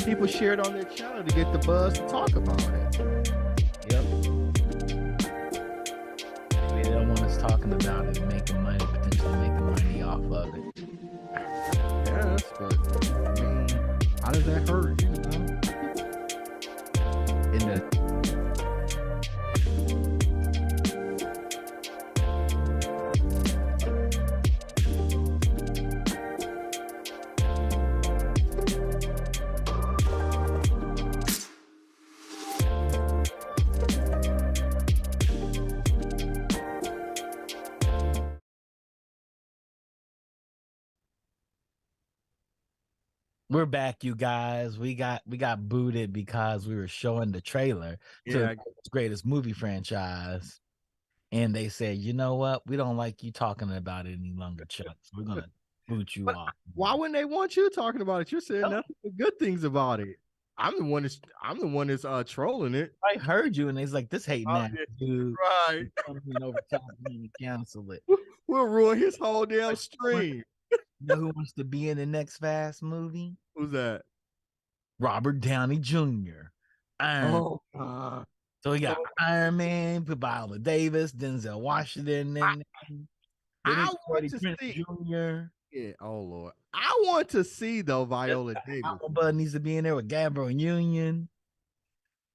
people share it on their channel to get the buzz to talk about it. Yep. Maybe they don't want us talking about it and making money, potentially making money off of it. Yes, but I mean, how does that hurt? You know? In the We're back, you guys. We got booted because we were showing the trailer to the greatest movie franchise, and they said, "You know what? We don't like you talking about it any longer, Chuck. So we're gonna boot you off." Why wouldn't they want you talking about it? You're saying nothing but good things about it. I'm the one that's trolling it. I heard you, and he's like, "This hating ass dude, right? Over top and cancel it. We'll ruin his whole damn stream." You know who wants to be in the next Fast movie? Who's that? Robert Downey Jr. Oh, God. So we got Iron Man, Viola Davis, Denzel Washington, and I want to Prince see Jr. Yeah, oh Lord, I want to see though Viola Davis. Bud needs to be in there with Gabriel Union,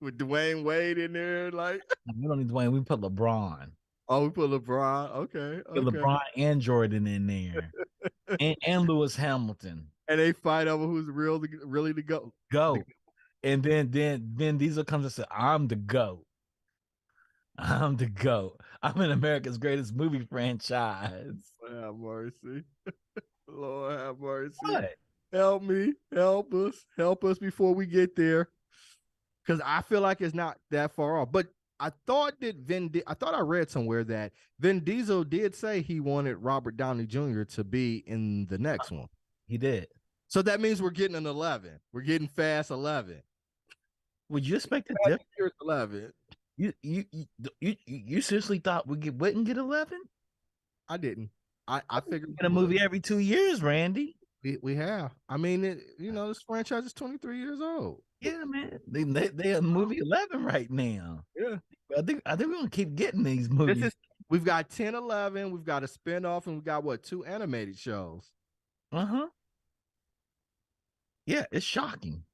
with Dwayne Wade in there. Like we don't need Dwayne. We put LeBron. Oh, we put LeBron. Okay. LeBron and Jordan in there, and Lewis Hamilton. And they fight over who's really the GOAT. Go. And then Vin Diesel comes and says, "I'm the GOAT. I'm the GOAT. I'm in America's greatest movie franchise." Lord have mercy. Lord have mercy. What? Help me. Help us before we get there. Because I feel like it's not that far off. But I thought I read somewhere that Vin Diesel did say he wanted Robert Downey Jr. to be in the next one. He did. So that means we're getting an 11. We're getting Fast 11. Would you expect a different 11? You seriously thought we wouldn't get 11? I didn't. I figured in a movie every 2 years, Randy. We have. I mean, this franchise is 23 years old. Yeah, man. They a movie 11 right now. Yeah. I think we're gonna keep getting these movies. We've got 10, 11. We've got a spinoff, and we've got 2 animated shows. Yeah, it's shocking.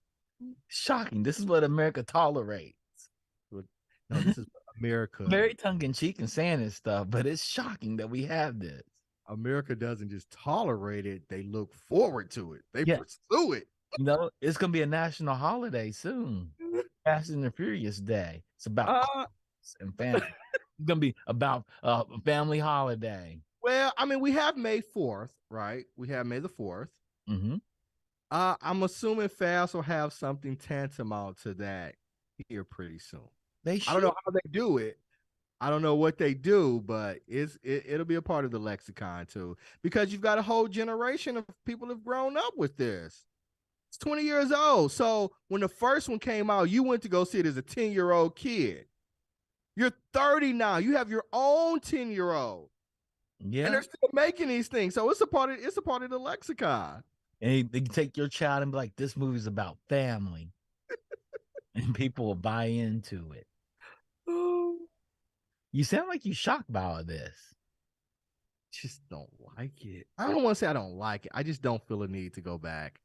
Shocking. This is what America tolerates. No, this is America. Very tongue-in-cheek and saying this stuff, but it's shocking that we have this. America doesn't just tolerate it; they look forward to it. They pursue it. It's gonna be a national holiday soon. Fast and the Furious Day. It's about and family. It's gonna be about a family holiday. Well, I mean, we have May 4th, right? We have May the 4th. I'm assuming Fast will have something tantamount to that here pretty soon. I don't know how they do it. I don't know what they do, but it'll be a part of the lexicon too, because you've got a whole generation of people have grown up with this. It's 20 years old. So when the first one came out, you went to go see it as a 10-year-old kid. You're 30 now. You have your own 10-year-old. Yeah. And they're still making these things. So it's a part of the lexicon. And they can take your child and be like, this movie's about family. And people will buy into it. You sound like you shocked by all this. Just don't like it. I don't want to say I don't like it. I just don't feel a need to go back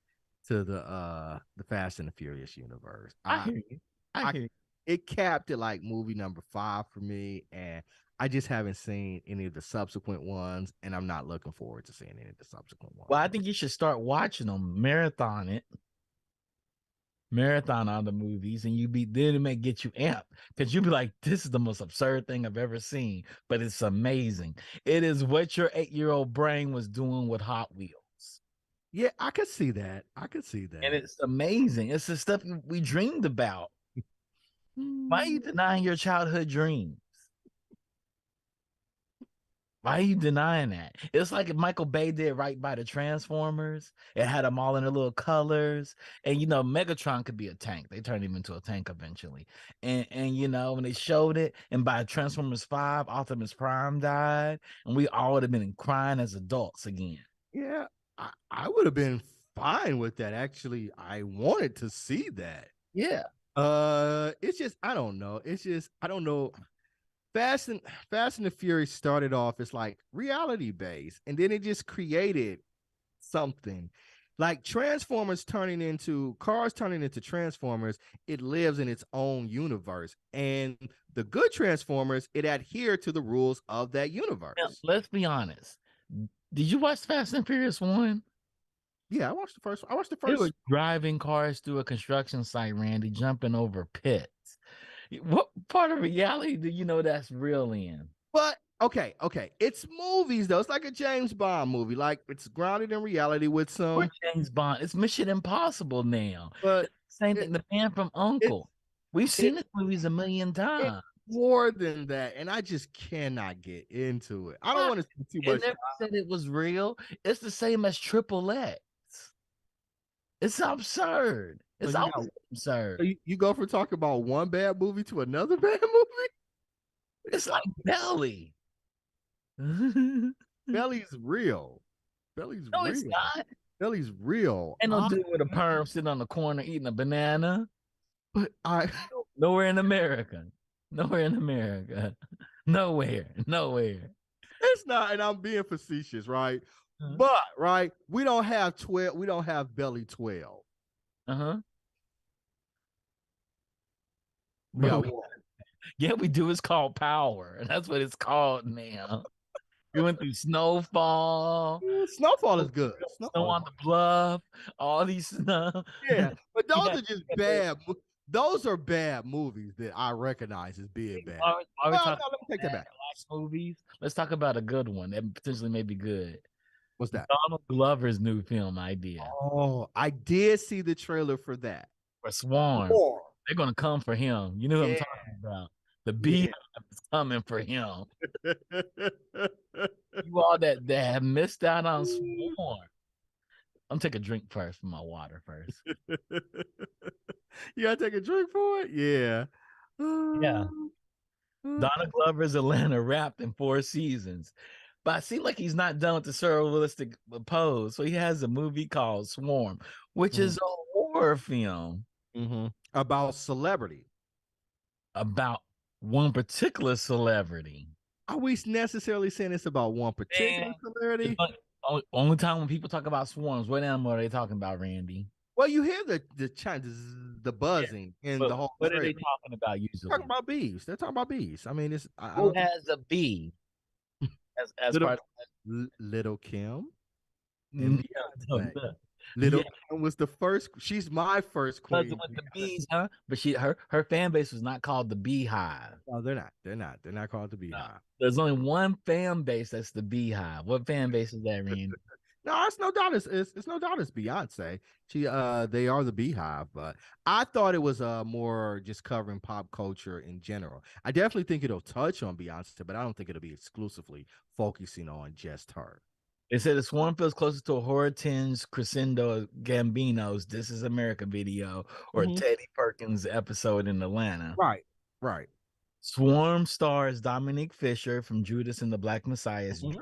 to the Fast and the Furious universe. I hear you. I hear you. It capped at like movie number 5 for me, and I just haven't seen any of the subsequent ones, and I'm not looking forward to seeing any of the subsequent ones. Well, I think you should start watching them, marathon on the movies, and then it may get you amped, because you'll be like, this is the most absurd thing I've ever seen, but it's amazing. It is what your 8-year-old brain was doing with Hot Wheels. Yeah, I could see that. And it's amazing. It's the stuff we dreamed about. Why are you denying your childhood dreams? Why are you denying that? It's like if Michael Bay did right by the Transformers. It had them all in their little colors. And, Megatron could be a tank. They turned him into a tank eventually. And when they showed it, and by Transformers 5, Optimus Prime died, and we all would have been crying as adults again. Yeah, I would have been fine with that. Actually, I wanted to see that. Yeah. It's just I don't know. It's just I don't know. Fast and the Furious started off as like reality based, and then it just created something like Transformers turning into cars turning into Transformers. It lives in its own universe, and the good Transformers it adhere to the rules of that universe. Now, let's be honest. Did you watch Fast and Furious 1? Yeah, I watched the first. I watched the They first. were driving cars through a construction site, Randy, jumping over pits. What part of reality do you know that's real in? But okay, it's movies though. It's like a James Bond movie. Like it's grounded in reality with some. Or James Bond. It's Mission Impossible now. But Same it, thing. The Man from it, Uncle. We've it seen these movies a million it's times. more than that, and I just cannot get into it. I don't Why? want to see too It much. never said it was real. It's the same as Triple X. It's absurd. So It's you always got absurd. so you go from talking about one bad movie to another bad movie. It's like Belly. No, Belly's real. Belly's it's real. not. Belly's real. Ain't no dude with a perm sitting on the corner eating a banana. But I Nowhere in America. Nowhere in America. Nowhere. it's not, and I'm being facetious, right? Uh-huh. But right, we don't have 12. We don't have Belly 12. Uh-huh. Yeah, we do. It's called Power. And that's what it's called now. We went through Snowfall. Snowfall is good. Snow on the Bluff. All these snow. Yeah, but those Yeah. are just bad. Those are bad movies that I recognize as being bad. Are we Well, talking no, let me take that back. Movies? Let's talk about a good one that potentially may be good. What's that? Donald Glover's new film idea. Oh, I did see the trailer for that. For Swarm. They're gonna come for him. You know what I'm talking about. The Beehive is coming for him. You all that have missed out on Swarm. I'm taking a drink first for my water first. You gotta take a drink for it? Yeah. Yeah. Donald Glover's Atlanta wrapped in 4 seasons. But I see like he's not done with the surrealistic pose. So he has a movie called Swarm, which is a horror film about celebrity. About one particular celebrity. Are we necessarily saying it's about one particular celebrity? Only time when people talk about swarms, what animal are they talking about, Randy? Well, you hear the buzzing in the whole. What are they talking about usually? They're talking about bees. They're talking about bees. I mean, it's who has a bee as little, part of Little Kim. Little Kim was the first. She's my first queen. With the bees, huh? But her fan base was not called the Beehive. No, they're not. They're not called the Beehive. There's only one fan base that's the Beehive. What fan base is that, Randy? No, it's no doubt. It's no doubt. It's Beyonce. They are the Beehive. But I thought it was more just covering pop culture in general. I definitely think it'll touch on Beyonce, but I don't think it'll be exclusively focusing on just her. They said the swarm feels closer to a horror tinge crescendo Gambino's "This Is America" video or Teddy Perkins episode in Atlanta. Right. Swarm stars Dominique Fisher from Judas and the Black Messiah as Dre,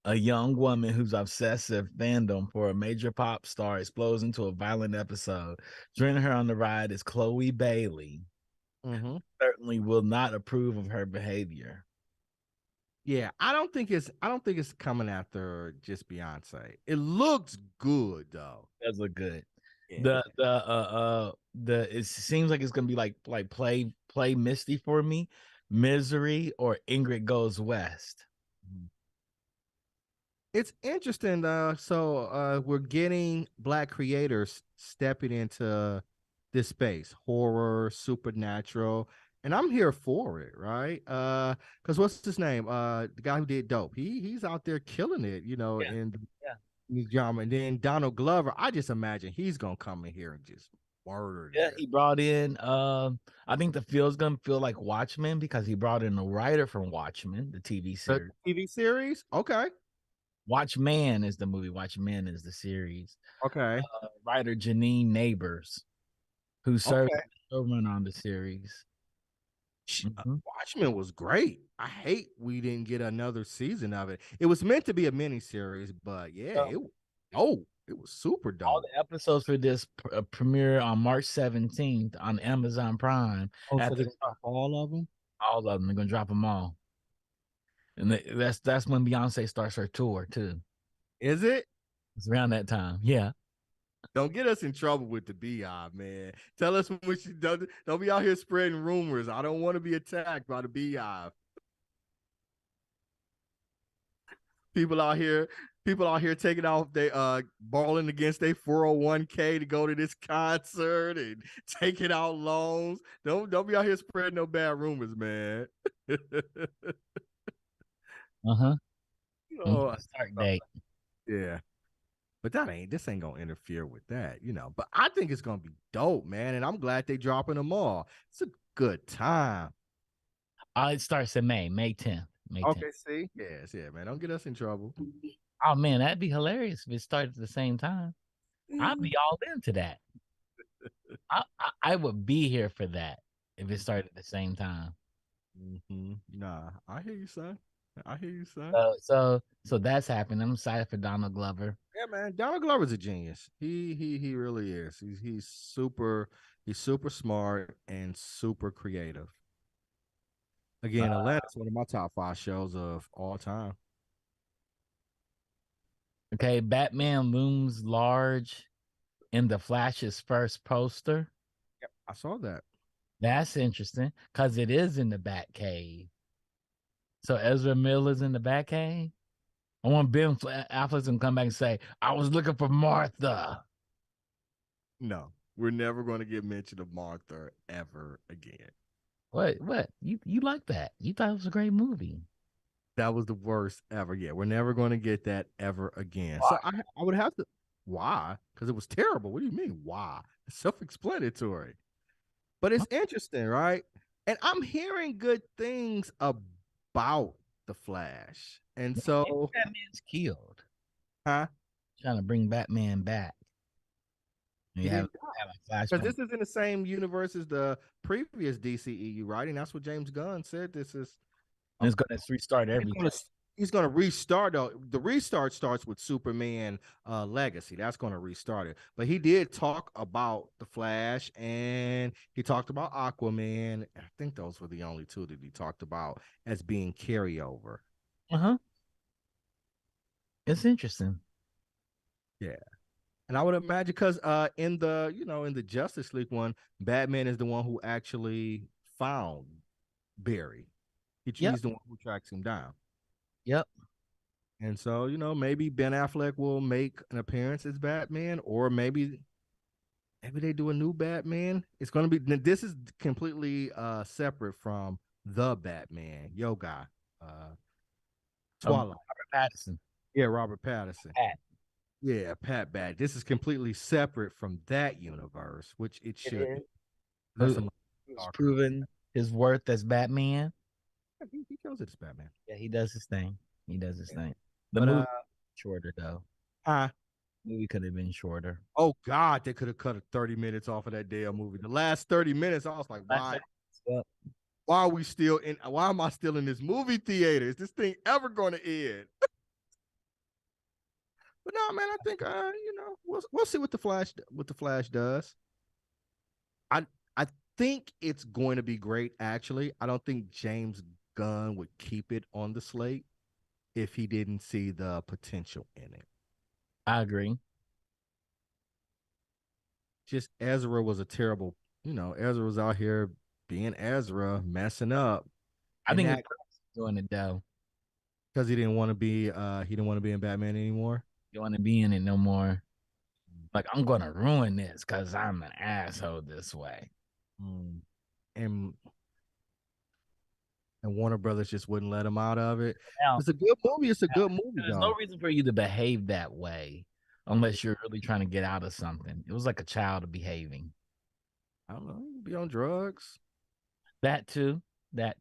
a young woman whose obsessive fandom for a major pop star explodes into a violent episode. Joining her on the ride is Chloe Bailey. Certainly will not approve of her behavior. Yeah, I don't think it's coming after just Beyonce. It looks good though. It does look good. Yeah. It seems like it's gonna be like play Misty for me, Misery, or Ingrid Goes West. It's interesting so we're getting Black creators stepping into this space, horror, supernatural, and I'm here for it, right? Because what's his name? The guy who did Dope. He's out there killing it, in the drama. And then Donald Glover, I just imagine he's gonna come in here and just murder. Yeah, he brought in. I think the field's gonna feel like Watchmen because he brought in a writer from Watchmen, the TV series. TV series, okay. Watchman is the movie. Watchmen is the series. Okay. Writer Janine Neighbors, who served as showrunner on the series. Watchmen was great. I hate we didn't get another season of it. It was meant to be a mini series, but yeah, It was super dope. All the episodes for this premiere on March 17th on Amazon Prime. Oh, so they drop all of them? All of them. They're gonna drop them all. And that's when Beyonce starts her tour too. Is it? It's around that time. Yeah. Don't get us in trouble with the Beehive, man. Tell us when she does. Don't be out here spreading rumors. I don't want to be attacked by the Beehive. People out here taking off they balling against their 401k to go to this concert and taking out loans. Don't be out here spreading no bad rumors, man. Oh, start date. Yeah. But this ain't gonna interfere with that, But I think it's gonna be dope, man. And I'm glad they dropping them all. It's a good time. It starts in May 10th. May 10th. Okay, see? Yes, yeah, man. Don't get us in trouble. Oh man, that'd be hilarious if it started at the same time. I'd be all into that. I would be here for that if it started at the same time. Nah, I hear you, son. So that's happening. I'm excited for Donald Glover. Yeah, man. Donald Glover's a genius. He really is. He's super smart and super creative. Again, Atlanta's one of my top 5 shows of all time. Okay, Batman looms large in the Flash's first poster. Yep, I saw that. That's interesting because it is in the Batcave. So Ezra Miller's in the Batcave. I want Ben Affleck to come back and say, "I was looking for Martha." No, we're never going to get mention of Martha ever again. What? You like that? You thought it was a great movie? That was the worst ever. Yeah, we're never going to get that ever again. Why? So I would have to. Why? Because it was terrible. What do you mean? Why? It's self-explanatory. But it's interesting, right? And I'm hearing good things about the Flash. And so Batman's killed. Huh? Trying to bring Batman back. Because this is in the same universe as the previous DCEU, right? And that's what James Gunn said. This is it's going to restart everything. He's going to restart. The restart starts with Superman Legacy. That's going to restart it. But he did talk about the Flash and he talked about Aquaman. I think those were the only 2 that he talked about as being carryover. It's interesting. Yeah. And I would imagine because in the Justice League one, Batman is the one who actually found Barry. He's the one who tracks him down. Yep. And so, maybe Ben Affleck will make an appearance as Batman, or maybe they do a new Batman. It's going to be, this is completely separate from the Batman, guy. Twilight. Robert Pattinson. Yeah, Robert Pattinson. Yeah, Pat Bat. This is completely separate from that universe, which it should be. He's proven his worth as Batman. He kills it as Batman. Yeah, he does his thing. The movie shorter though. The movie could have been shorter. Oh God, they could have cut 30 minutes off of that damn movie. The last 30 minutes, I was like, why? Why are we still in? Why am I still in this movie theater? Is this thing ever going to end? But no, man, I think we'll see what the Flash does. I think it's going to be great. Actually, I don't think James Gunn would keep it on the slate if he didn't see the potential in it. I agree. Just Ezra was a terrible, Ezra was out here being Ezra, messing up. I think he's doing it though. Because he didn't want to be in Batman anymore. You want to be in it no more. Like, I'm gonna ruin this because I'm an asshole this way. And Warner Brothers just wouldn't let him out of it. It's a good movie. It's a good movie. There's no reason for you to behave that way unless you're really trying to get out of something. It was like a child behaving. I don't know. Be on drugs. That too. But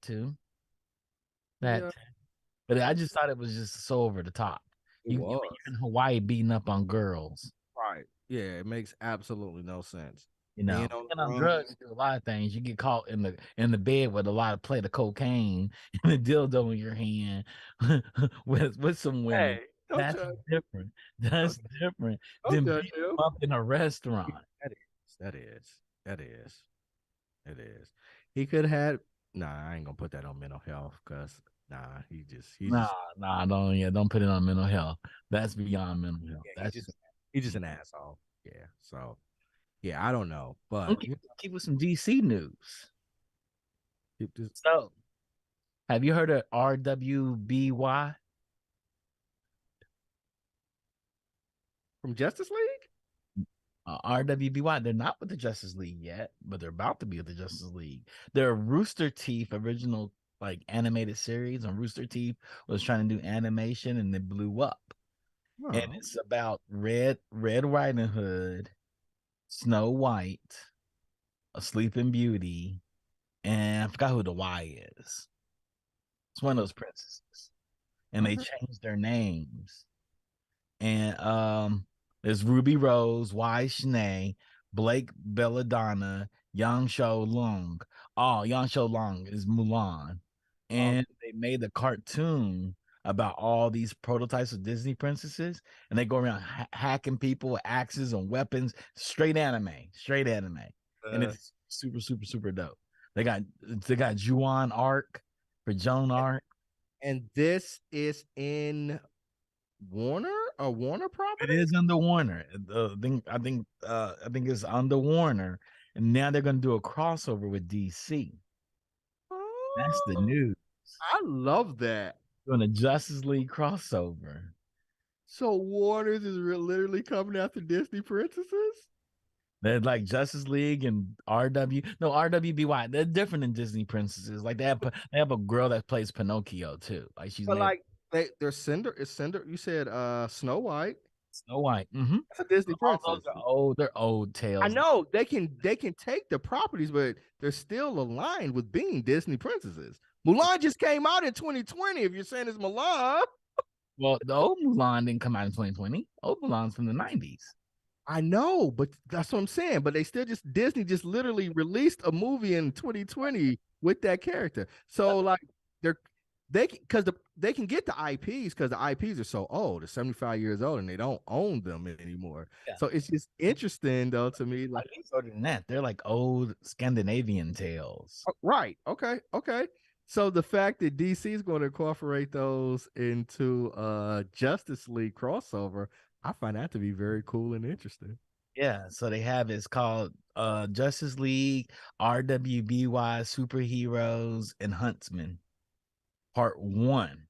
I just thought it was just so over the top. You're in Hawaii beating up on girls. Right. Yeah, it makes absolutely no sense. Being on drugs, you do a lot of things. You get caught in the bed with a lot of plate of cocaine and a dildo in your hand with some women. That's different. That's different than being up in a restaurant. That is. That is. It is. He could have. Nah, I ain't gonna put that on mental health because nah, Don't put it on mental health. That's beyond mental health. yeah, he's just an asshole. Yeah. So yeah, I don't know, but keep with some DC news. just, So, have you heard of RWBY? from Justice League? RWBY, they're not with the Justice League yet, but they're about to be with the Justice League. They're Rooster Teeth original like animated series, and Rooster Teeth was trying to do animation and they blew up. Oh. And it's about Red Riding Hood, Snow White, a Sleeping Beauty, and I forgot who the Y is. It's one of those princesses. And they changed their names. And there's Ruby Rose, Y Shanae, Blake Belladonna, Yang Shou Long. Oh, Yang Shou Long is Mulan. And they made a cartoon about all these prototypes of Disney princesses, and they go around hacking people with axes and weapons. Straight anime. And it's super, super, super dope. They got Juon Arc for Joan Arc. And this is in Warner, a Warner property? It is under Warner. I think it's under Warner, and now they're going to do a crossover with DC. That's the news. I love that. Doing a Justice League crossover. So Warner's is literally coming after Disney princesses? They're like Justice League and RWBY. They're different than Disney princesses. Like they have a girl that plays Pinocchio too. Like she's they're Cinder. Is Cinder? You said Snow White. Snow White. Mm-hmm. That's a Disney princess. Those are old. They're old tales. I know they can take the properties, but they're still aligned with being Disney princesses. Mulan just came out in 2020. If you're saying it's Mulan, well, the old Mulan didn't come out in 2020. Old Mulan's from the 90s. I know, but that's what I'm saying. But they still Disney just literally released a movie in 2020 with that character. So like they can get the IPs because the IPs are so old. They're 75 years old and they don't own them anymore. Yeah. So it's just interesting though to me. Like older than that, they're like old Scandinavian tales. Right. Okay. So the fact that DC is going to incorporate those into Justice League crossover, I find that to be very cool and interesting. Yeah, so they have it's called Justice League, RWBY Superheroes and Huntsman, Part 1.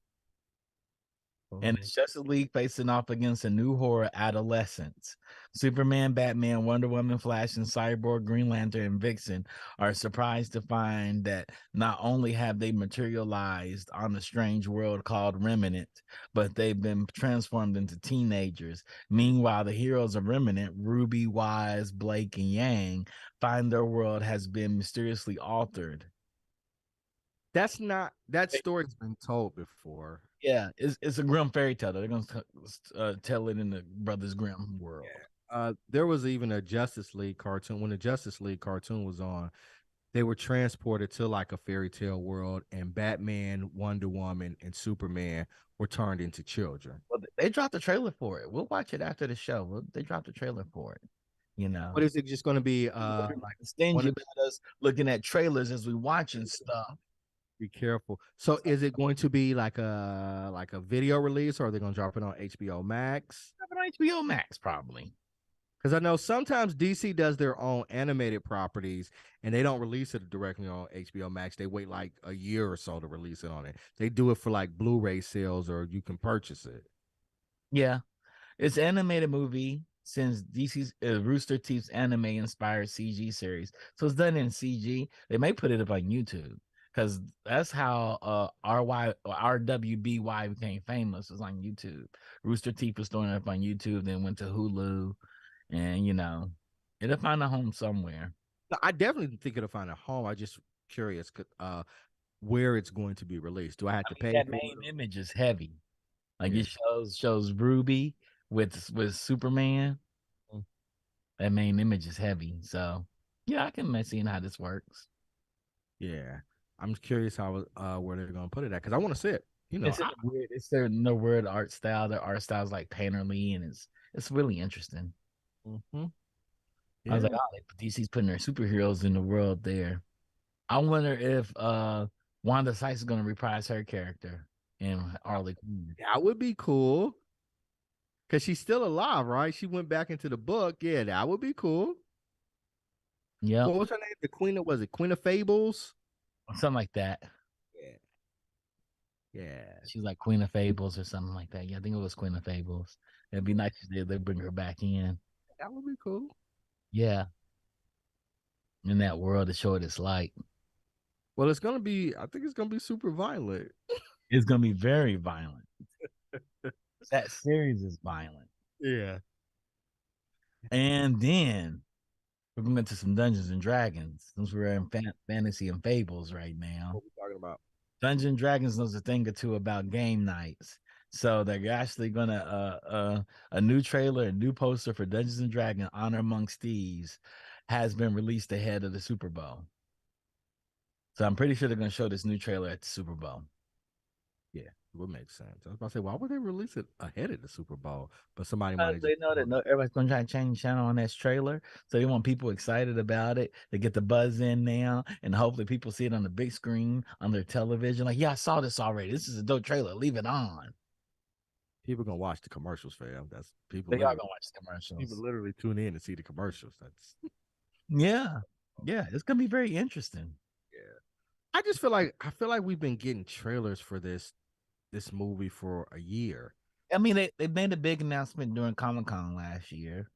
And it's Justice League facing off against a new horror, adolescents. Superman, Batman, Wonder Woman, Flash, and Cyborg, Green Lantern, and Vixen are surprised to find that not only have they materialized on a strange world called Remnant, but they've been transformed into teenagers. Meanwhile, the heroes of Remnant, Ruby, Wise, Blake, and Yang, find their world has been mysteriously altered. That story's been told before. Yeah, it's a Grimm fairy tale. They're going to tell it in the Brothers Grimm world. Yeah. There was even a Justice League cartoon. When the Justice League cartoon was on, they were transported to like a fairy tale world, and Batman, Wonder Woman, and Superman were turned into children. Well, they dropped the trailer for it. We'll watch it after the show. They dropped the trailer for it. You know, what is it just going to be? Like stingy about us looking at trailers as we watching stuff. Be careful. So is it going to be like a video release, or are they going to drop it on HBO Max? Drop it on HBO Max, probably. Because I know sometimes DC does their own animated properties and they don't release it directly on HBO Max. They wait like a year or so to release it on it. They do it for like Blu-ray sales, or you can purchase it. Yeah, it's an animated movie since DC's Rooster Teeth's anime-inspired CG series. So it's done in CG. They may put it up on YouTube, because that's how RWBY became famous, was on YouTube. Rooster Teeth was throwing it up on YouTube, then went to Hulu, and it'll find a home somewhere. I definitely think it'll find a home. I'm just curious where it's going to be released. Do I have to pay? That main image is heavy. Like it shows Ruby with Superman. That main image is heavy. So yeah, I can imagine how this works. Yeah. I'm curious how where they're gonna put it at, because I want to see it. You know, it's their no weird art style. Their art style is like painterly, and it's really interesting. mm-hmm. I was like, Yeah, oh, DC's putting their superheroes in the world there. I wonder if Wanda Sykes is going to reprise her character in Harley Quinn. that would be cool. Cause she's still alive, right? She went back into the book. Yeah, that would be cool. Yep, What was her name? The Queen of, was it Queen of Fables? something like that. Yeah, yeah, She's like Queen of Fables or something like that. Yeah, I think it was Queen of Fables. It'd be nice if they bring her back in. that would be cool. Yeah, in that world to show what it's like. Well, it's gonna be. I think it's gonna be super violent. It's gonna be very violent. That series is violent. Yeah. And then we're going to some Dungeons and Dragons since we're in fantasy and fables right now. What we talking about? Dungeons and Dragons knows a thing or two about game nights. So they're actually gonna a new trailer, a new poster for Dungeons and Dragons Honor Amongst Thieves has been released ahead of the Super Bowl. So I'm pretty sure they're gonna show this new trailer at the Super Bowl. Yeah, it would make sense. I was about to say, why would they release it ahead of the Super Bowl? But somebody might have They just. know that everybody's gonna try to change channel on this trailer, so they want people excited about it. They get the buzz in now, and hopefully people see it on the big screen on their television. Like, yeah, I saw this already. This is a dope trailer. Leave it on. People gonna watch the commercials, fam. That's people They are literally. gonna watch the People commercials. literally tune in to see the commercials. That's Yeah, yeah, it's gonna be very interesting. yeah. I feel like we've been getting trailers for this movie for a year. I mean, they made a big announcement during Comic-Con last year.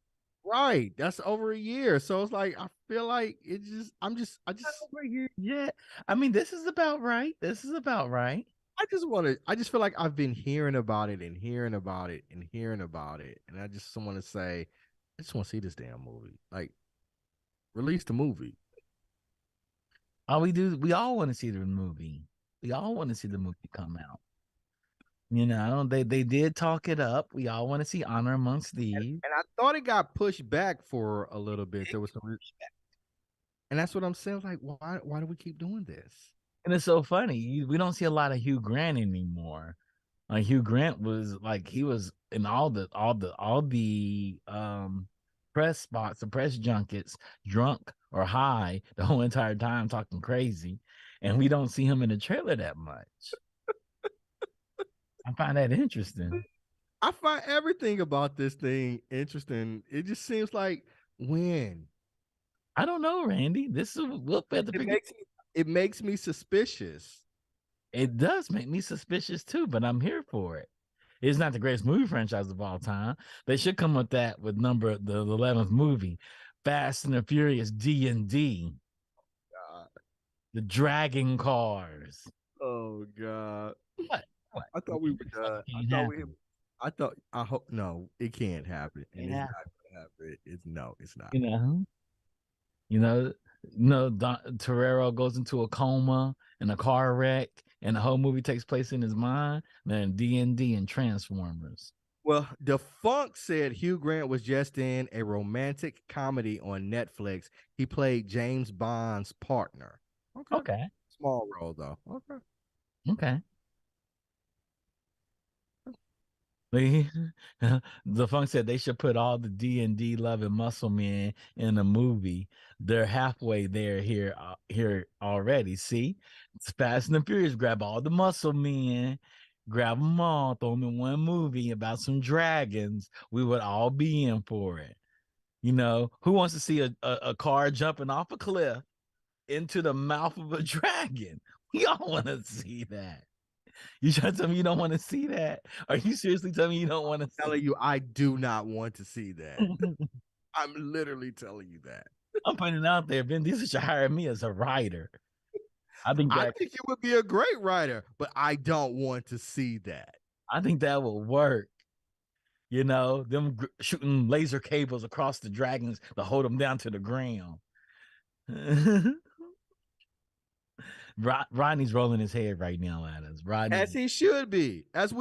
Right. That's over a year. So it's like I feel like Not over a year yet. I mean, this is about right. This is about right. I just feel like I've been hearing about it and hearing about it and hearing about it. And I just want to say, I just want to see this damn movie. Like, release the movie. All we do, we all want to see the movie. We all want to see the movie come out. You know, they did talk it up. We all want to see Honor Amongst Thieves. And I thought it got pushed back for a little bit. There was some and that's what I'm saying. Like, why do we keep doing this? And it's so funny. We don't see a lot of Hugh Grant anymore. Like Hugh Grant was like he was in all the press spots, the press junkets, drunk or high the whole entire time talking crazy. And we don't see him in the trailer that much. I find that interesting. I find everything about this thing interesting. It just seems like when I don't know, Randy. This is we'll at the beginning. It makes me suspicious. It does make me suspicious too, but I'm here for it. It's not the greatest movie franchise of all time. They should come with that with the 11th movie, Fast and the Furious D&D, the Dragon Cars. Oh God! What? What? I thought we were done. I thought. I hope no. It can't happen, and it's not going to happen. It's not. You know, Torero goes into a coma in a car wreck, and the whole movie takes place in his mind. Then D&D and Transformers. Well, the Funk said Hugh Grant was just in a romantic comedy on Netflix. He played James Bond's partner. Okay. Small role though. Okay. Okay. The Funk said they should put all the D&D loving muscle men in a movie. They're halfway there here already. See, it's Fast and the Furious. Grab all the muscle men, grab them all, throw them in one movie about some dragons. We would all be in for it. You know, who wants to see a car jumping off a cliff into the mouth of a dragon? We all want to see that. You trying to tell me you don't want to see that? Are you seriously telling me you don't want to see? Telling you, I do not want to see that. I'm literally telling you that. I'm putting it out there. Vin Diesel should hire me as a writer. I think it would be a great writer, but I don't want to see that. I think that will work. You know, them shooting laser cables across the dragons to hold them down to the ground. Rodney's rolling his head right now at us. As he should be, as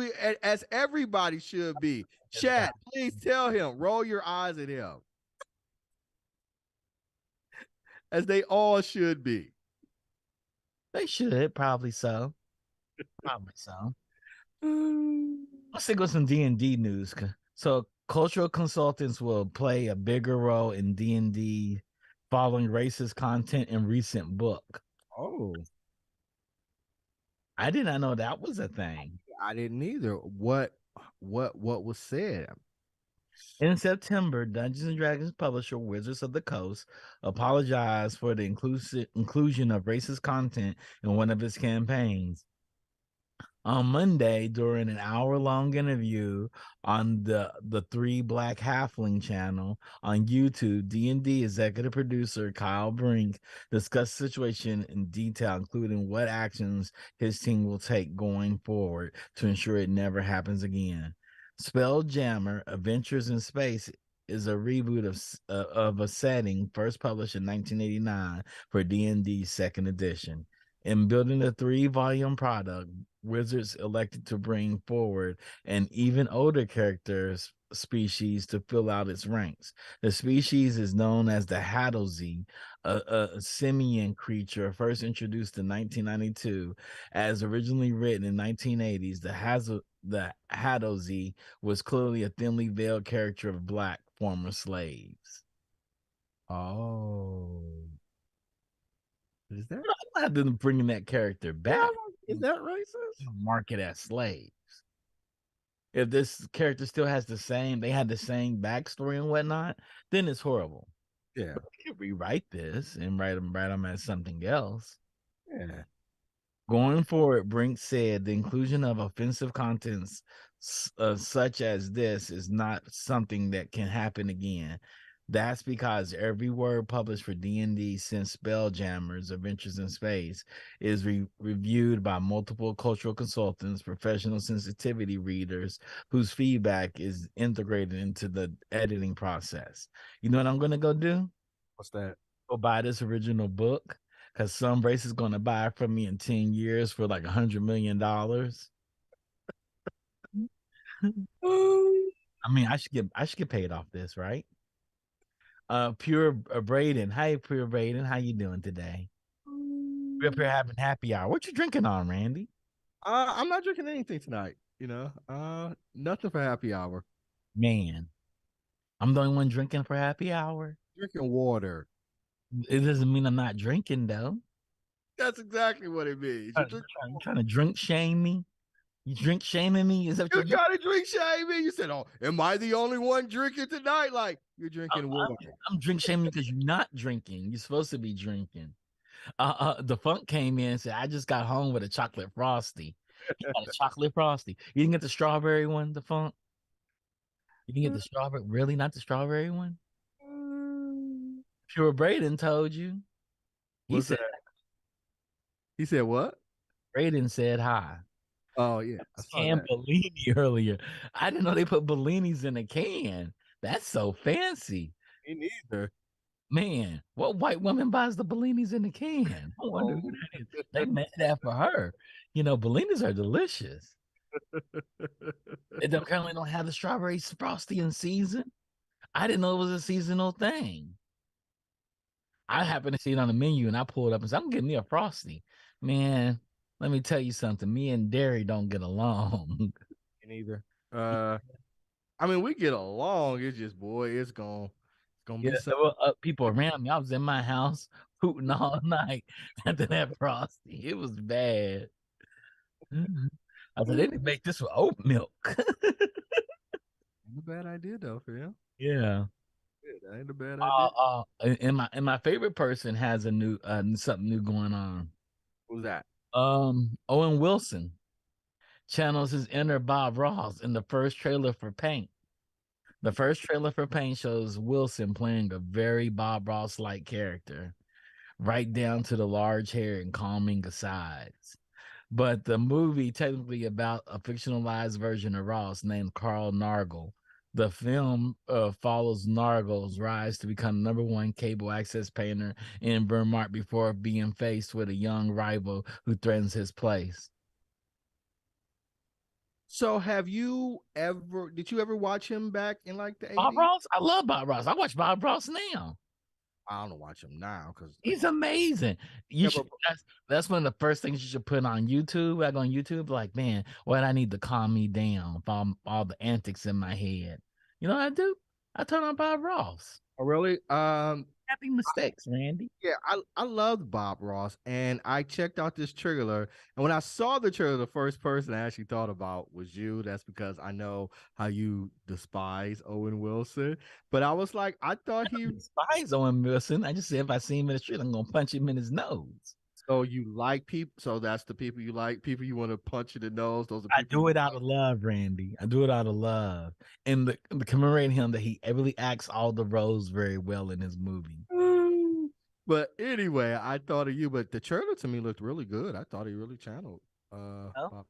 everybody should be. Chat, please tell him, roll your eyes at him, as they all should be. They should, probably so. Probably so. Let's stick with some D&D news. So cultural consultants will play a bigger role in D&D following racist content in recent book. Oh, I did not know that was a thing. I didn't either. What was said? In September, Dungeons and Dragons publisher Wizards of the Coast apologized for the inclusion of racist content in one of its campaigns. On Monday, during an hour-long interview on the Three Black Halfling channel on YouTube, D&D executive producer Kyle Brink discussed the situation in detail, including what actions his team will take going forward to ensure it never happens again. Spelljammer: Adventures in Space is a reboot of a setting first published in 1989 for D&D's second edition. In building a 3-volume product, Wizards elected to bring forward an even older character species to fill out its ranks. The species is known as the Hadozee, a simian creature first introduced in 1992. As originally written in 1980s, the Hadozee was clearly a thinly veiled character of black former slaves. Oh, is that? I'm glad they're bringing that character back. Is that racist? Market as slaves. If this character still has they had the same backstory and whatnot, then it's horrible. Yeah. But you can rewrite this and write them as something else. Yeah. Going forward, Brink said the inclusion of offensive contents such as this is not something that can happen again. That's because every word published for D&D since Spelljammers: Adventures in Space is reviewed by multiple cultural consultants, professional sensitivity readers whose feedback is integrated into the editing process. You know what I'm going to go do? What's that? Go buy this original book because some race is going to buy it from me in 10 years for like $100 million. I mean, I should get paid off this, right? Pure Braden. Hi, Pure Braden. How you doing today? We're up here having happy hour. What you drinking on, Randy? I'm not drinking anything tonight. Nothing for happy hour. Man, I'm the only one drinking for happy hour. Drinking water. It doesn't mean I'm not drinking though. That's exactly what it means. You trying to drink shame me? You drink shaming me? Is that what you trying to drink shaming? You said, "Oh, am I the only one drinking tonight?" Like you're drinking water. I'm drink shaming because you're not drinking. You're supposed to be drinking. The funk came in and said, I just got home with a chocolate frosty. You got a chocolate frosty. You didn't get the strawberry one, the funk? You didn't get the strawberry? Really? Not the strawberry one? Pure Braden told you. He said, he said what? Braden said hi. Oh yeah. I saw Bellini earlier. I didn't know they put Bellinis in a can. That's so fancy. Me neither. Man, what white woman buys the Bellinis in the can? I wonder who that is. They made that for her. You know, Bellinis are delicious. They currently don't have the strawberry frosty in season. I didn't know it was a seasonal thing. I happened to see it on the menu and I pulled up and said, I'm getting me a frosty. Man, let me tell you something. Me and Derry don't get along. Me neither. I mean, we get along. It's just, boy, it's gonna be there were people around me. I was in my house hooting all night after that frosty. It was bad. I said, they didn't make this with oat milk. Ain't a bad idea though, for him. Yeah. That ain't a bad idea. And my favorite person has a new something new going on. Who's that? Owen Wilson channels his inner Bob Ross in the first trailer for Paint. The first trailer for Paint shows Wilson playing a very Bob Ross-like character, right down to the large hair and calming asides. But the movie technically about a fictionalized version of Ross named Carl Nargle. The film follows Nargle's rise to become #1 cable access painter in Vermont before being faced with a young rival who threatens his place. So did you ever watch him back in like the 80s? Bob Ross? I love Bob Ross. I watch Bob Ross now. I don't watch him now because He's amazing. You yeah, should. That's one of the first things you should put on YouTube. I go on YouTube, like, man, what I need to calm me down from all the antics in my head. You know what I do? I turn on Bob Ross. really, Happy mistakes, Randy. yeah, I loved Bob Ross, and I checked out this trailer. And when I saw the trailer, the first person I actually thought about was you. That's because I know how you despise Owen Wilson. But I was like, I thought I he. don't despise Owen Wilson. I just say if I see him in the street, I'm gonna punch him in his nose. So you like people? So that's the people you like. People you want to punch in the nose. Those are I people do you it out like. of love, Randy. I do it out of love, and the commemorating him that he really acts all the roles very well in his movie. But anyway, I thought of you. But the trailer to me looked really good. I thought he really channeled. Oh. Bob.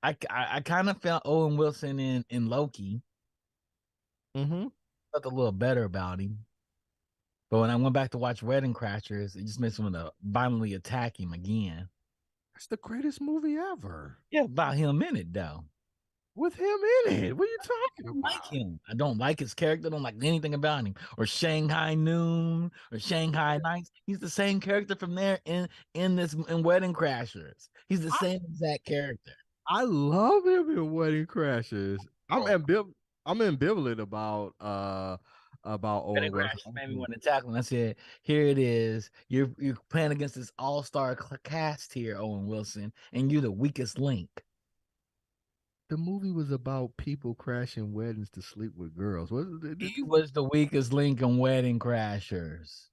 I kind of felt Owen Wilson in Loki. Mm-hmm. Felt a little better about him. But when I went back to watch Wedding Crashers, it just makes me want to violently attack him again. That's the greatest movie ever. Yeah, about him in it though. With him in it. What are you I talking don't like about? him. I don't like his character. I don't like anything about him. Or Shanghai Noon or Shanghai Nights. He's the same character from there in Wedding Crashers. He's the I, same exact character. I love him in Wedding Crashers. Oh, I'm ambivalent about Wedding Owen Wilson. Crashers made me want to tackle him. I said, "Here it is. You're playing against this all-star cast here, Owen Wilson, and you're the weakest link." The movie was about people crashing weddings to sleep with girls. What He was the weakest link in Wedding Crashers.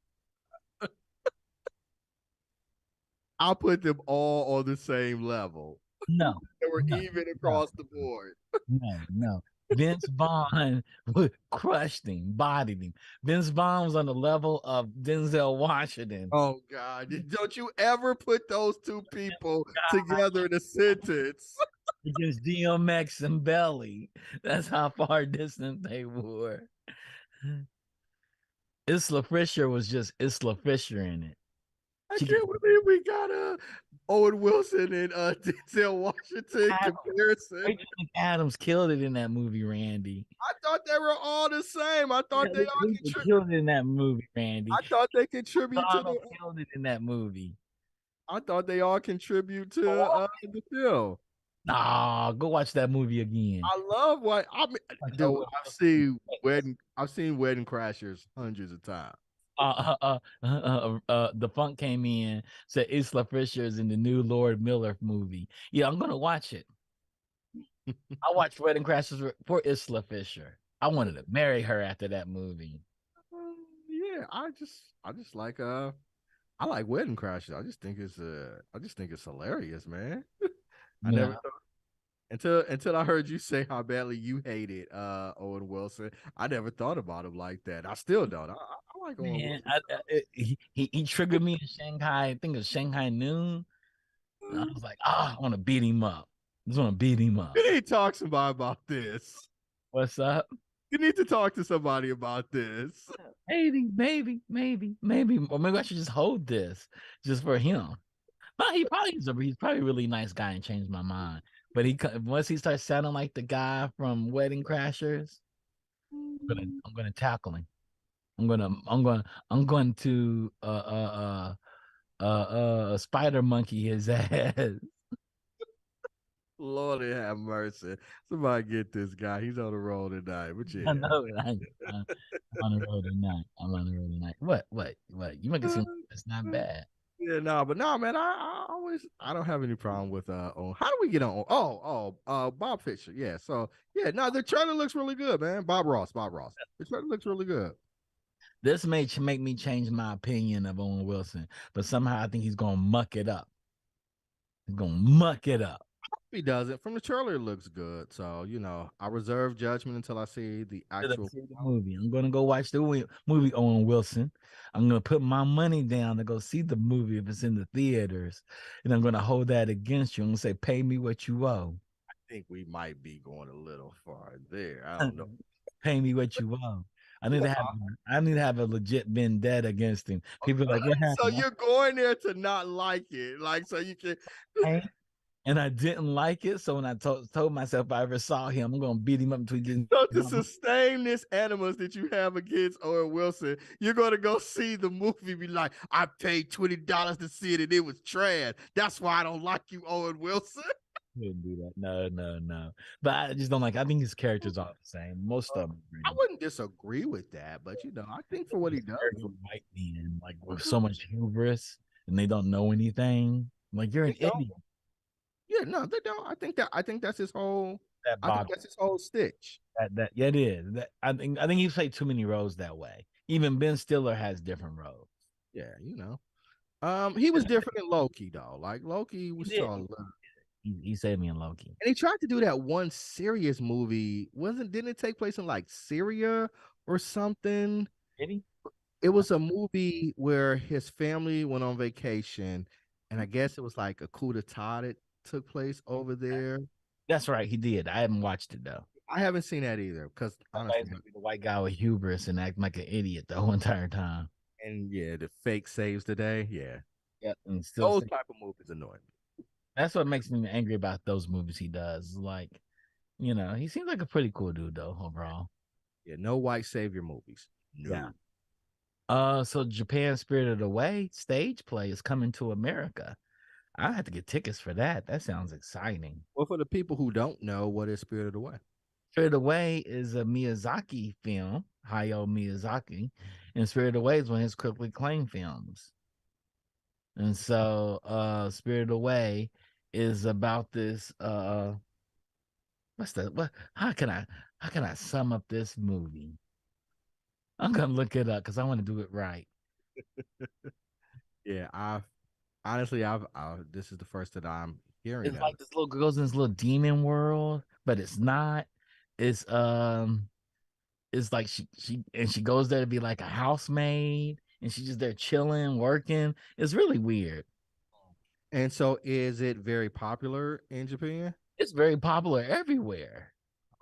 I'll put them all on the same level. No, They were no, even no, across the board. no. Vince Vaughn crushed him, bodied him. Vince Vaughn was on the level of Denzel Washington. Oh God! Don't you ever put those two people together in a sentence? Against DMX and Belly. That's how far distant they were. Isla Fisher was just Isla Fisher in it. I She can't believe we got Owen Wilson and Denzel Washington Adams. comparison. Adams killed it in that movie, Randy. I thought they were all the same. I thought they all Killed it in that movie, Randy. I thought they contribute to Donald killed it in that movie. I thought they all contribute to the film. Nah, go watch that movie again. I love what I mean, dude. I've seen Wedding Crashers hundreds of times. The funk came in, said Isla Fisher is in the new Lord Miller movie. Yeah, I'm gonna watch it. I watched Wedding Crashers for Isla Fisher. I wanted to marry her after that movie. Yeah, I just like I like Wedding Crashers. I just think it's hilarious, man. I Yeah, never thought until I heard you say how badly you hated Owen Wilson. I never thought about him like that. I still don't. I like Owen man, Wilson. he triggered me in Shanghai. I think it's Shanghai Noon. And I was like, I want to beat him up. I just want to beat him up. You need to talk to somebody about this. What's up? You need to talk to somebody about this. Maybe. Or maybe I should just hold this just for him. But he's probably a really nice guy and changed my mind. But once he starts sounding like the guy from Wedding Crashers, I'm gonna tackle him. I'm going to spider monkey his ass. Lord have mercy. Somebody get this guy. He's on the road tonight. But yeah. I know. I'm on the road tonight. What? You make it seem it's not bad. Yeah, no, but no, man. I don't have any problem with on how do we get on? Bob Fisher. Yeah, so yeah, no, the trailer looks really good, man. Bob Ross. The trailer looks really good. This may make me change my opinion of Owen Wilson, but somehow I think he's gonna muck it up. He's gonna muck it up. He doesn't. From the trailer, it looks good. So I reserve judgment until I see the actual movie. I'm gonna go watch the movie Owen Wilson. I'm gonna put my money down to go see the movie if it's in the theaters, and I'm gonna hold that against you. I'm gonna say, "Pay me what you owe." I think we might be going a little far there. I don't know. Pay me what you owe. I need to have a legit vendetta against him. People are like, what happened? So you're going there to not like it, like so you can. and I didn't like it. So when I told myself if I ever saw him, I'm gonna beat him up until he gets. So to sustain this animus that you have against Owen Wilson, you're gonna go see the movie, be like, I paid $20 to see it and it was trash. That's why I don't like you, Owen Wilson. Couldn't do that. No. But I just don't like. I think his characters are the same. Most of them. I wouldn't disagree with that, but I think for what he does, White men like with so much hubris and they don't know anything. Like you're an idiot. Yeah, no, they don't. I think that's his whole. I think that's his whole stitch. Yeah, it is. I think he played too many roles that way. Even Ben Stiller has different roles. Yeah, he was different in Loki though. Like Loki was so. He saved me in Loki. And he tried to do that one serious movie. Didn't it take place in like Syria or something? Did he? It was a movie where his family went on vacation, and I guess it was like a coup d'etat that took place over there. That's right, he did. I haven't watched it though. I haven't seen that either because honestly, the white guy with hubris and acting like an idiot the whole entire time. And yeah, the fake saves the day. Yeah, and those type of movies annoy me. That's what makes me angry about those movies he does. Like, he seems like a pretty cool dude though overall. Yeah, no white savior movies. No. Yeah. So Japan Spirited Away stage play is coming to America. I have to get tickets for that. That sounds exciting. Well, for the people who don't know, what is Spirited Away? Spirited Away is a Miyazaki film, Hayao Miyazaki, and Spirited Away is one of his critically acclaimed films. And so Spirited Away is about this how can I sum up this movie? I'm gonna look it up because I want to do it right. Yeah, this is the first that I'm hearing. It's like this little girl's in this little demon world, but it's not. It's like she goes there to be like a housemaid, and she's just there chilling, working. It's really weird. And so, is it very popular in Japan? It's very popular everywhere.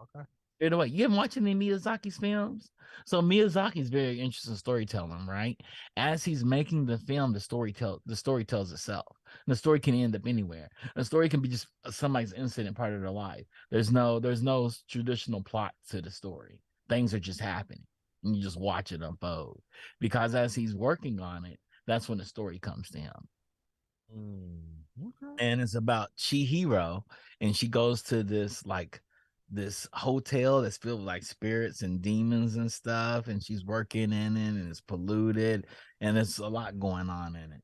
Okay. Anyway, you haven't watched any Miyazaki's films? So Miyazaki's very interested in storytelling, right? As he's making the film, the story tells itself. And the story can end up anywhere. The story can be just somebody's incident part of their life. There's no traditional plot to the story. Things are just happening. And you just watch it unfold. Because as he's working on it, that's when the story comes to him. Okay. And it's about Chihiro, and she goes to this hotel that's filled with like spirits and demons and stuff, and she's working in it, and it's polluted, and there's a lot going on in it.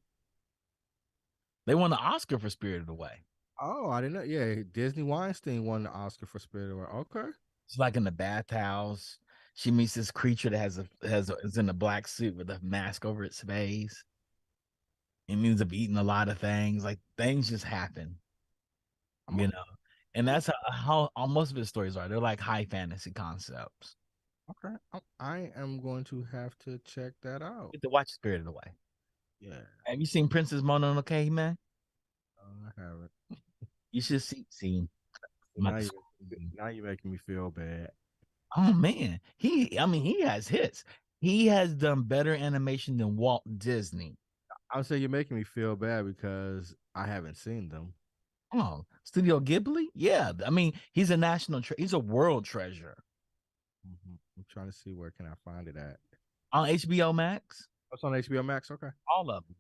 They won the Oscar for Spirited Away. Oh, I didn't know. Yeah, Disney Weinstein won the Oscar for Spirited Away. Okay. It's like in the bathhouse. She meets this creature that is in a black suit with a mask over its face. It ends up eating a lot of things. Like things just happen, and that's how most of his stories are. They're like high fantasy concepts. Okay, I am going to have to check that out. Get to watch Spirited Away. Yeah. Have you seen Princess Mononoke, man? I haven't. You should see. Now you're making me feel bad. Oh man, he has hits. He has done better animation than Walt Disney. I would say you're making me feel bad because I haven't seen them. Oh, Studio Ghibli? Yeah, I mean, he's a he's a world treasure. Mm-hmm. I'm trying to see where can I find it at. On HBO Max? It's on HBO Max, okay. All of them.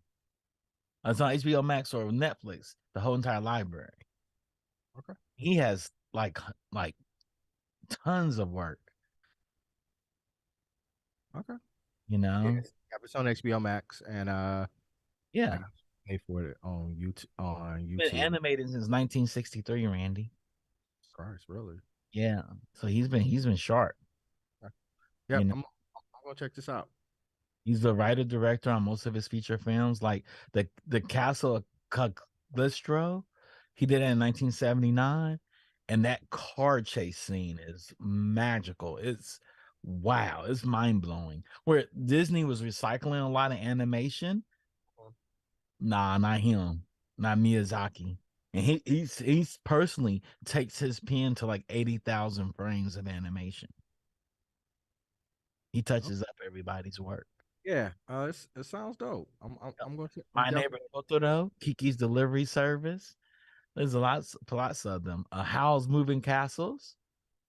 It's on HBO Max or Netflix, the whole entire library. Okay. He has like tons of work. Okay. Yeah, it's on HBO Max, and yeah, pay for it on YouTube. Been animated since 1963, Randy. Christ, really? Yeah. So he's been sharp. Okay. Yeah, I'm gonna check this out. He's the writer director on most of his feature films, like the Castle of Cagliostro. He did it in 1979, and that car chase scene is magical. It's wow, it's mind blowing. Where Disney was recycling a lot of animation. Nah, not him, not Miyazaki. And he's personally takes his pen to like 80,000 frames of animation. He touches up everybody's work. Yeah, it sounds dope. I'm going to My Neighbor Totoro, Kiki's Delivery Service, There's lots of them. Howl's Moving Castles,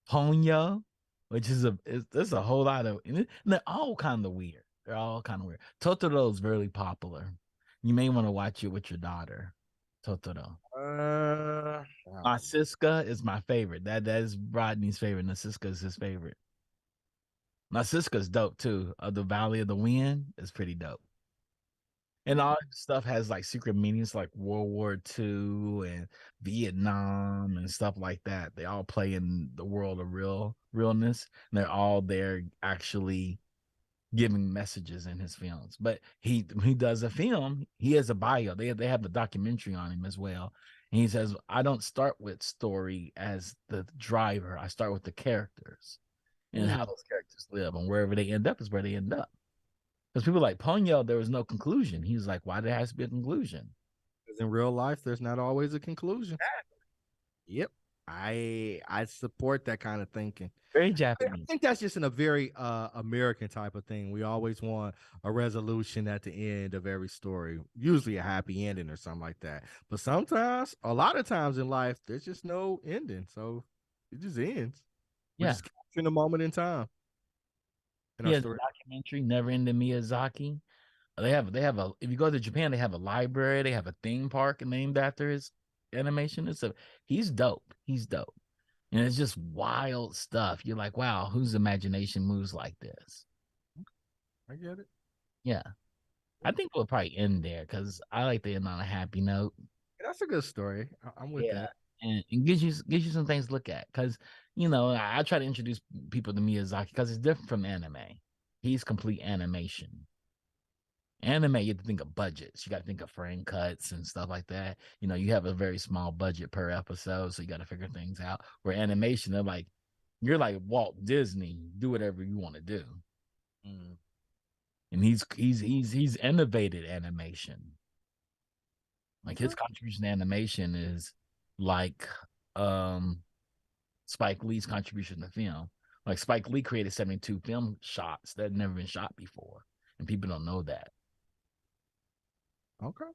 Ponyo, which there's a whole lot of, and they're all kind of weird. They're all kind of weird. Totoro is very popular. You may want to watch it with your daughter. Totoro. Wow. Nausicaa is my favorite. That is Rodney's favorite. Nausicaa is his favorite. Nausicaa is dope too. The Valley of the Wind is pretty dope. And all this stuff has like secret meanings like World War II and Vietnam and stuff like that. They all play in the world of realness. And they're all there actually giving messages in his films. But he does a film, he has a bio. They have a documentary on him as well. And he says, I don't start with story as the driver. I start with the characters and how those characters live, and wherever they end up is where they end up. Because people like Ponyo, there was no conclusion. He was like, why there has to be a conclusion? Because in real life, there's not always a conclusion. Yep. I support that kind of thinking. Very I Japanese. think that's just in a very American type of thing. We always want a resolution at the end of every story, usually a happy ending or something like that. But sometimes, a lot of times in life, there's just no ending. So it just ends. We're Yeah. just capturing a moment in time. In He our has a story. documentary, Never Ending Miyazaki. They have a if you go to Japan, they have a library, they have a theme park named after his animation. He's dope. He's dope. And it's just wild stuff. You're like, wow, whose imagination moves like this? I get it. Yeah. I think we'll probably end there because I like to end on a happy note. That's a good story. I'm with Yeah. that. And gives you some things to look at. Because, I try to introduce people to Miyazaki because it's different from anime. He's complete animation. Anime, you have to think of budgets. You got to think of frame cuts and stuff like that. You have a very small budget per episode, so you got to figure things out. Where animation, they're like, you're like Walt Disney, do whatever you want to do. And he's innovated animation. Like his contribution to animation is like Spike Lee's contribution to film. Like Spike Lee created 72 film shots that had never been shot before, and people don't know that. Okay.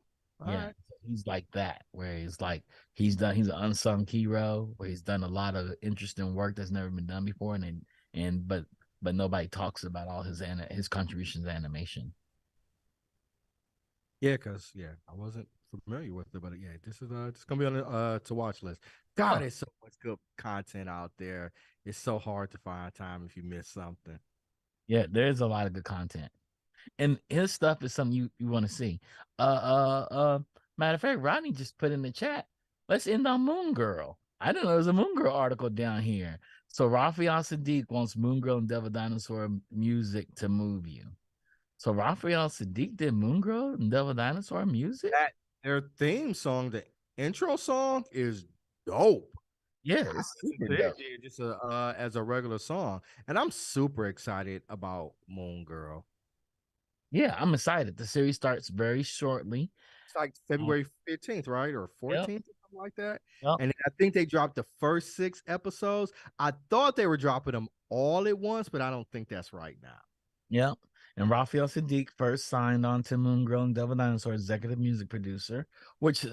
All Yeah, right. he's like that, where he's an unsung hero, where he's done a lot of interesting work that's never been done before, but nobody talks about all his contributions to animation. Yeah, because I wasn't familiar with it, but yeah, this is gonna be on the to watch list. God, there's so much good content out there. It's so hard to find time if you miss something. Yeah, there's a lot of good content. And his stuff is something you want to see. Matter of fact, Rodney just put in the chat. Let's end on Moon Girl. I didn't know there was a Moon Girl article down here. So Raphael Sadiq wants Moon Girl and Devil Dinosaur music to move you. So Raphael Sadiq did Moon Girl and Devil Dinosaur music. That their theme song, the intro song, is dope. Yeah, it's super dope. Just as a regular song, and I'm super excited about Moon Girl. Yeah, I'm excited. The series starts very shortly. It's like February 15th, right? Or 14th, Yep. or something like that. Yep. And I think they dropped the first 6 episodes. I thought they were dropping them all at once, but I don't think that's right now. Yep. And Raphael Sadiq first signed on to Moon Girl and Devil Dinosaur executive music producer, which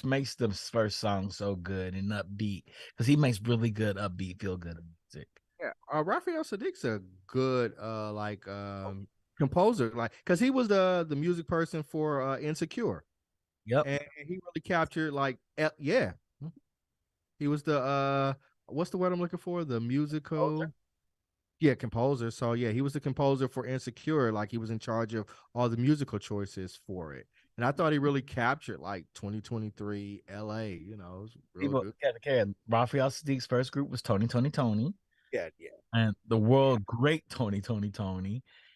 makes the first song so good and upbeat because he makes really good upbeat, feel good music. Yeah, Raphael Sadiq's a good composer, like because he was the music person for Insecure. Yep. And he really captured yeah. He was the what's the word I'm looking for? The musical composer. Yeah, composer. So yeah, he was the composer for Insecure. Like he was in charge of all the musical choices for it. And I thought he really captured like 2023 LA, it was real good. Raphael Sadiq's first group was Tony Tony. Yeah. And the world great Tony.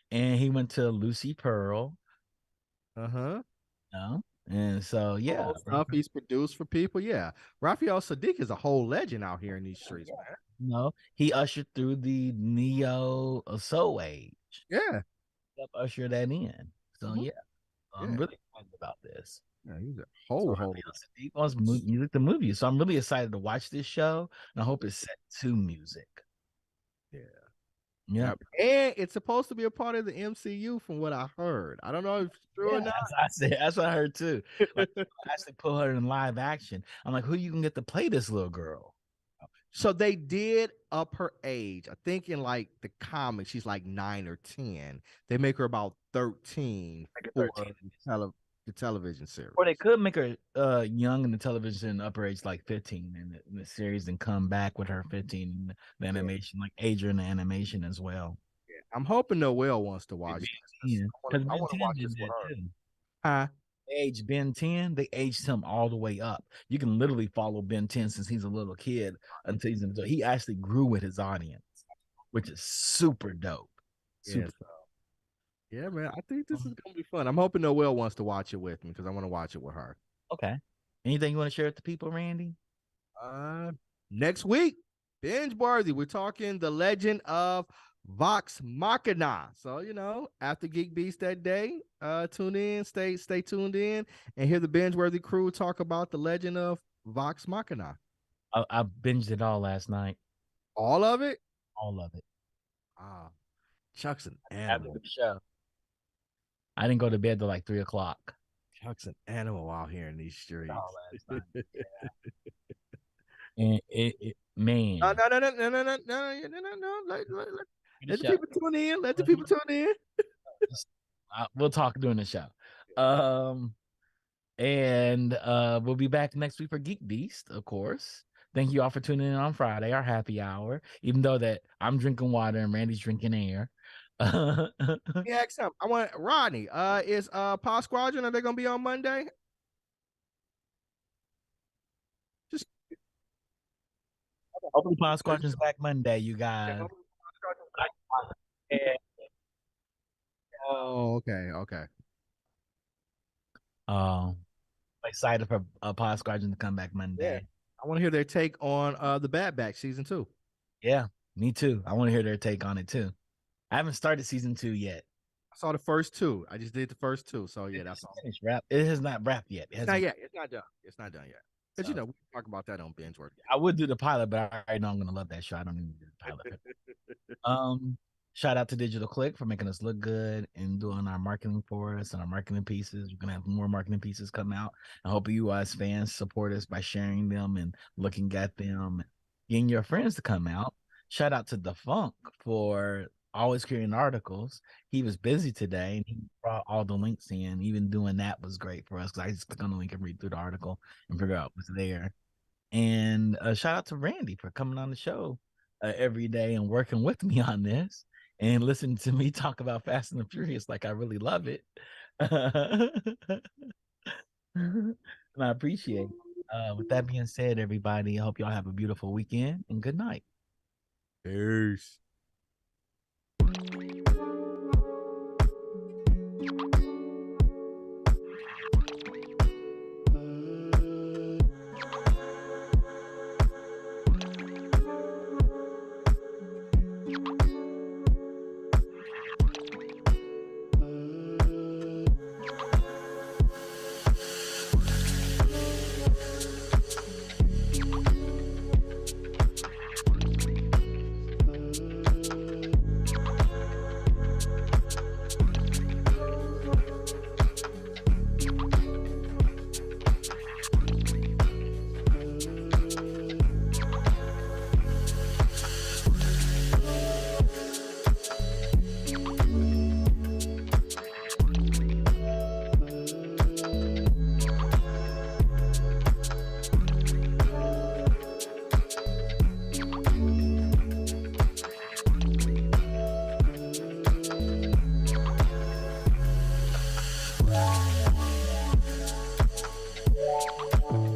And he went to Lucy Pearl. Uh-huh. And so yeah, stuff he's produced for people. Yeah. Raphael Sadiq is a whole legend out here in these streets, man. He ushered through the neo soul age. Yeah. Usher that in. So yeah, I'm really excited about this. Yeah, he's a whole. He wants music to move you. So I'm really excited to watch this show, and I hope it's set to music. Yeah. Yeah. Yep. And it's supposed to be a part of the MCU from what I heard. I don't know if it's true or Yeah, not. that's what I heard too. Like actually put her in live action. I'm like, who you can get to play this little girl? So they did up her age. I think in like the comics, she's like 9 or 10. They make her about 13 Like a for 13. the television series. Or they could make her young in the television, upper age like 15 in the series, and come back with her 15 in the Yeah, animation, like age her in the animation as well. yeah. I'm hoping Noelle wants to watch this. Because I Ben want to 10 watch did this with that her. too. Huh? They aged Ben 10, they aged him all the way up. You can literally follow Ben 10 since he's a little kid until he's an adult. He actually grew with his audience, which is super dope. Super. Yes. Yeah, man. I think this is gonna be fun. I'm hoping Noelle wants to watch it with me because I want to watch it with her. Okay. Anything you want to share with the people, Randy? Uh, Next week, binge worthy. We're talking the legend of Vox Machina. So after Geek Beast that day, tune in, stay tuned in, and hear the binge worthy crew talk about the legend of Vox Machina. I binged it all last night. All of it. All of it. Ah, Chuck's an After animal. the show. I didn't go to bed till like 3 o'clock. Chuck's an animal out here in these streets. All last night. Yeah. And No, man. no, no, no, no, no, no, no, no, no, no. Let the Show. people tune in. Let the people tune in. We'll talk during the show. And we'll be back next week for Geek Beast, of course. Thank you all for tuning in on Friday, our happy hour. Even though that I'm drinking water and Randy's drinking air. Yeah, I want Rodney. Is Pod Squadron, are they gonna be on Monday? Just Hopefully, Pod Squadron's back Monday, you guys. Oh, okay, okay. I'm excited for Pod Squadron to come back Yeah. Monday. I want to hear their take on the Bad Batch season 2. Yeah, me too. I want to hear their take on it too. I haven't started season 2 yet. I saw the first 2. I just did the first 2. So yeah, that's all. Finished wrap. It has not wrapped yet. It's not yet. It's not done. It's not done yet. But So, we talk about that on binge work. I would do the pilot, but I already know I'm gonna love that show. I don't need to do the pilot. Shout out to Digital Click for making us look good and doing our marketing for us and our marketing pieces. We're gonna have more marketing pieces come out. I hope you as fans support us by sharing them and looking at them, getting your friends to come out. Shout out to Defunk for always creating articles. He was busy today and he brought all the links in. Even doing that was great for us because I just click on the link and read through the article and figure out what's there. And shout out to Randy for coming on the show every day and working with me on this and listening to me talk about Fast and the Furious like I really love it. And I appreciate it. With that being said, everybody, I hope y'all have a beautiful weekend and good night. Peace.